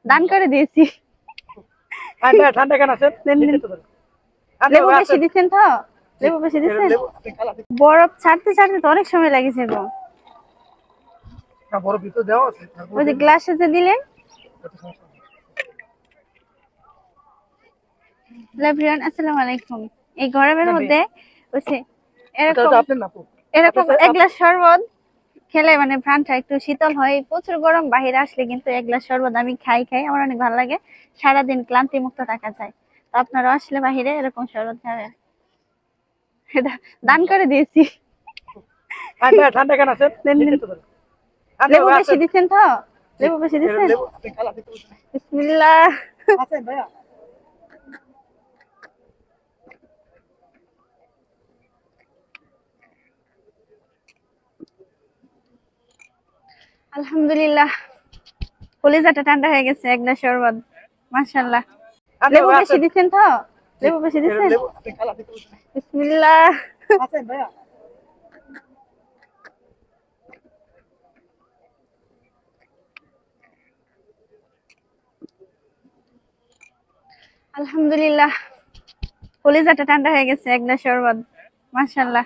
দান করে দিয়েছি। ঠান্ডা ঠান্ডা কেন আছেন? লেবু বেশি দিচ্ছেন তো? লেবু বেশি দিচ্ছেন? বরফ ছাড়তে ছাড়তে তো অনেক সময় লেগেছে গো। বড় ভিতর দেওয়া আছে। ওই যে গ্লাসে যে দিলেন। এভরিওয়ান আসসালামু আলাইকুম। এই গরমের মধ্যে হচ্ছে এরকম আপনার না এরকম এক গ্লাস শরবত খেলে মানে প্রাণটা একটু শীতল হয়। প্রচুর গরম, বাহিরে আসলে কিন্তু এক গ্লাস শরবত আমি খাই আমার অনেক ভালো লাগে। সারাদিন ক্লান্তি মুক্ত থাকা যায়। তো আপনারাও আসলে বাহিরে এরকম শরবত খাবেন। এটা দান করে দিয়েছি। ঠান্ডা ঠান্ডা কেন আছেন? লেবু বেশি দিচ্ছেন তো? লেবু বেশি দিচ্ছেন? বিসমিল্লাহ। আছেন ভাইয়া? আলহামদুলিল্লাহ, কলিজাটা ঠান্ডা হয়ে গেছে এক গ্লাস শরবত। মাশাআল্লাহ। লেবু বেশি দিচ্ছেন তো? লেবু বেশি দিচ্ছেন? বিসমিল্লাহ। আছেন ভাইয়া? আলহামদুলিল্লাহ, কলিজাটা ঠান্ডা হয়ে গেছে এক গ্লাস শরবত। মাশাআল্লাহ।